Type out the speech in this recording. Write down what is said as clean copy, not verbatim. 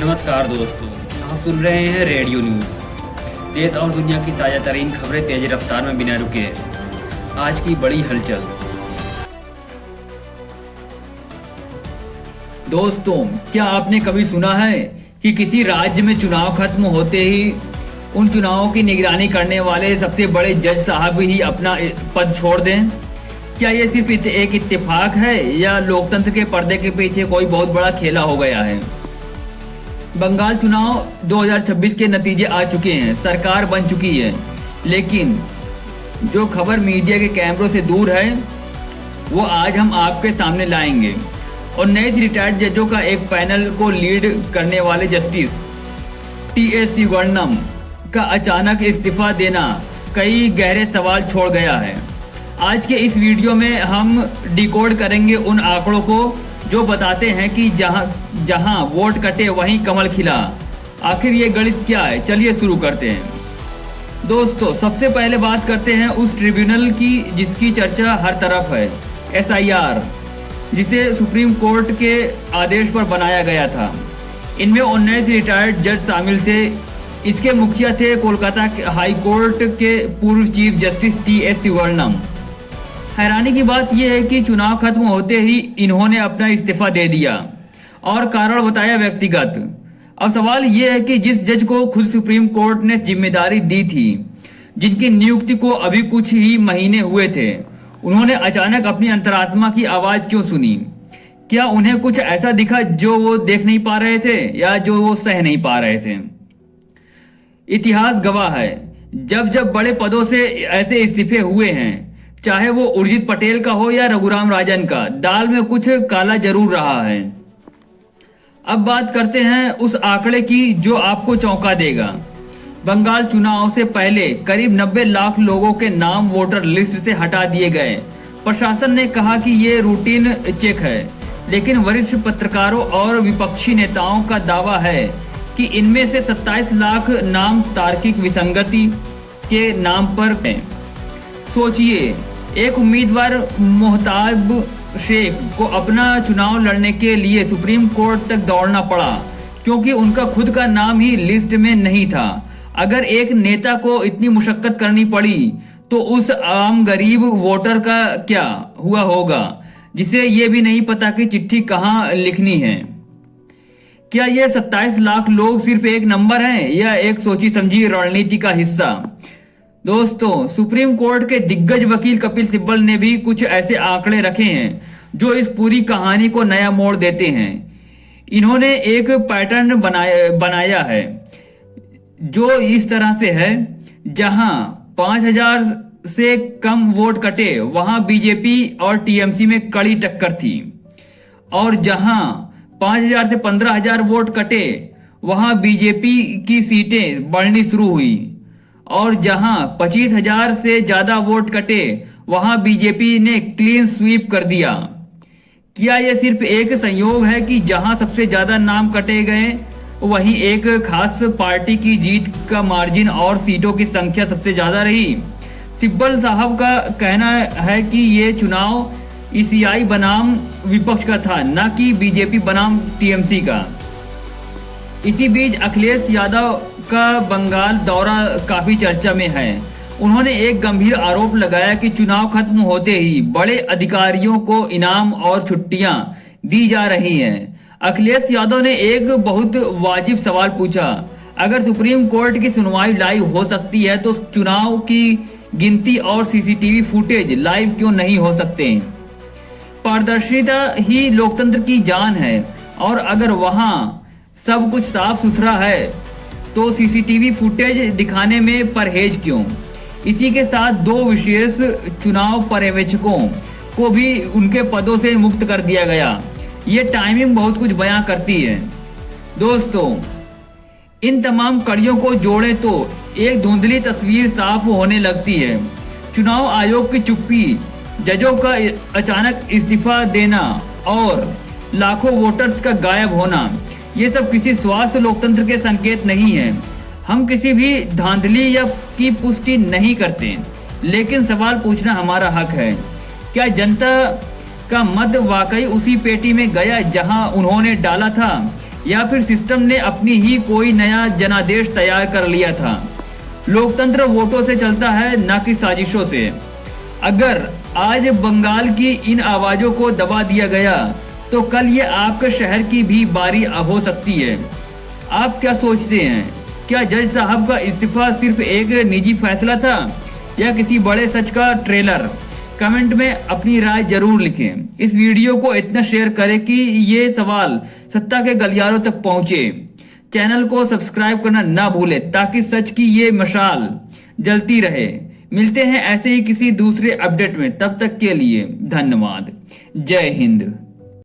नमस्कार दोस्तों, आप सुन रहे हैं रेडियो न्यूज़। देश और दुनिया की ताज़ा तरीन खबरें तेज रफ्तार में बिना रुके। आज की बड़ी हलचल। दोस्तों, क्या आपने कभी सुना है कि किसी राज्य में चुनाव खत्म होते ही उन चुनावों की निगरानी करने वाले सबसे बड़े जज साहब ही अपना पद छोड़ दें? क्या ये सिर्फ एक इत्तेफाक है या लोकतंत्र के पर्दे के पीछे कोई बहुत बड़ा खेला हो गया है? बंगाल चुनाव 2026 के नतीजे आ चुके हैं, सरकार बन चुकी है, लेकिन जो खबर मीडिया के कैमरों से दूर है वो आज हम आपके सामने लाएंगे। और नए रिटायर्ड जजों का एक पैनल को लीड करने वाले जस्टिस टी.एस. शिवगणम का अचानक इस्तीफा देना कई गहरे सवाल छोड़ गया है। आज के इस वीडियो में हम डिकोड करेंगे उन आंकड़ों को जो बताते हैं कि जहां वोट कटे वहीं कमल खिला। आखिर ये गणित क्या है? चलिए शुरू करते हैं। दोस्तों, सबसे पहले बात करते हैं उस ट्रिब्यूनल की जिसकी चर्चा हर तरफ है, SIR, जिसे सुप्रीम कोर्ट के आदेश पर बनाया गया था। इनमें 19 रिटायर्ड जज शामिल थे। इसके मुखिया थे कोलकाता हाई कोर्ट के पूर्व चीफ जस्टिस टी.एस. शिवगणम। हैरानी की बात यह है कि चुनाव खत्म होते ही इन्होंने अपना इस्तीफा दे दिया और कारण बताया व्यक्तिगत। अब सवाल यह है कि जिस जज को खुद सुप्रीम कोर्ट ने जिम्मेदारी दी थी, जिनकी नियुक्ति को अभी कुछ ही महीने हुए थे, उन्होंने अचानक अपनी अंतरात्मा की आवाज क्यों सुनी? क्या उन्हें कुछ ऐसा दिखा जो वो देख नहीं पा रहे थे या जो वो सह नहीं पा रहे थे? इतिहास गवाह है, जब जब बड़े पदों से ऐसे इस्तीफे हुए हैं, चाहे वो उर्जित पटेल का हो या रघुराम राजन का, दाल में कुछ काला जरूर रहा है। अब बात करते हैं उस आंकड़े की जो आपको चौंका देगा। बंगाल चुनाव से पहले करीब 90 लाख लोगों के नाम वोटर लिस्ट से हटा दिए गए। प्रशासन ने कहा कि ये रूटीन चेक है, लेकिन वरिष्ठ पत्रकारों और विपक्षी नेताओं का दावा है कि इनमें से 27 लाख नाम तार्किक विसंगति के नाम पर हैं। सोचिए, एक उम्मीदवार मोहताब शेख को अपना चुनाव लड़ने के लिए सुप्रीम कोर्ट तक दौड़ना पड़ा क्योंकि उनका खुद का नाम ही लिस्ट में नहीं था। अगर एक नेता को इतनी मुशक्कत करनी पड़ी तो उस आम गरीब वोटर का क्या हुआ होगा जिसे ये भी नहीं पता कि चिट्ठी कहाँ लिखनी है? क्या ये 27 लाख लोग सिर्फ एक नंबर हैं या एक सोची समझी रणनीति का हिस्सा? दोस्तों, सुप्रीम कोर्ट के दिग्गज वकील कपिल सिब्बल ने भी कुछ ऐसे आंकड़े रखे हैं जो इस पूरी कहानी को नया मोड़ देते हैं। इन्होंने एक पैटर्न बनाया है जो इस तरह से है, जहां 5000 से कम वोट कटे वहां बीजेपी और टीएमसी में कड़ी टक्कर थी, और जहां 5000 से 15000 वोट कटे वहां बीजेपी की सीटें बढ़नी शुरू हुई, और जहां 25,000 से ज्यादा वोट कटे वहां बीजेपी ने क्लीन स्वीप कर दिया। क्या यह सिर्फ एक संयोग है कि जहां सबसे ज्यादा नाम कटे गए वहीं एक खास पार्टी की जीत का मार्जिन और सीटों की संख्या सबसे ज्यादा रही? सिब्बल साहब का कहना है कि ये चुनाव ईसीआई बनाम विपक्ष का था, न कि बीजेपी बनाम टीएमसी का। इसी बीच अखिलेश यादव का बंगाल दौरा काफी चर्चा में है। उन्होंने एक गंभीर आरोप लगाया कि चुनाव खत्म होते ही बड़े अधिकारियों को इनाम और छुट्टियां दी जा रही हैं। अखिलेश यादव ने एक बहुत वाजिब सवाल पूछा, अगर सुप्रीम कोर्ट की सुनवाई लाइव हो सकती है तो चुनाव की गिनती और सीसीटीवी फुटेज लाइव क्यों नहीं हो सकते? पारदर्शिता ही लोकतंत्र की जान है, और अगर वहां सब कुछ साफ सुथरा है तो सीसीटीवी फुटेज दिखाने में परहेज क्यों? इसी के साथ 2 विशेष चुनाव पर्यवेक्षकों को भी उनके पदों से मुक्त कर दिया गया। ये टाइमिंग बहुत कुछ बयां करती है। दोस्तों, इन तमाम कड़ियों को जोड़ें तो एक धुंधली तस्वीर साफ होने लगती है। चुनाव आयोग की चुप्पी, जजों का अचानक इस्तीफा देना और लाखों वोटर्स का गायब होना, ये सब किसी स्वस्थ लोकतंत्र के संकेत नहीं है। हम किसी भी धांधली या की पुष्टि नहीं करते, लेकिन सवाल पूछना हमारा हक है। क्या जनता का मत वाकई उसी पेटी में गया जहां उन्होंने डाला था, या फिर सिस्टम ने अपनी ही कोई नया जनादेश तैयार कर लिया था। लोकतंत्र वोटों से चलता है, न कि साजिशों से। अगर आज बंगाल की इन आवाजों को दबा दिया गया तो कल ये आपके शहर की भी बारी हो सकती है। आप क्या सोचते हैं? क्या जज साहब का इस्तीफा सिर्फ एक निजी फैसला था या किसी बड़े सच का ट्रेलर? कमेंट में अपनी राय जरूर लिखें। इस वीडियो को इतना शेयर करें कि ये सवाल सत्ता के गलियारों तक पहुंचे। चैनल को सब्सक्राइब करना ना भूलें ताकि सच की ये मशाल जलती रहे। मिलते हैं ऐसे ही किसी दूसरे अपडेट में, तब तक के लिए धन्यवाद। जय हिंद।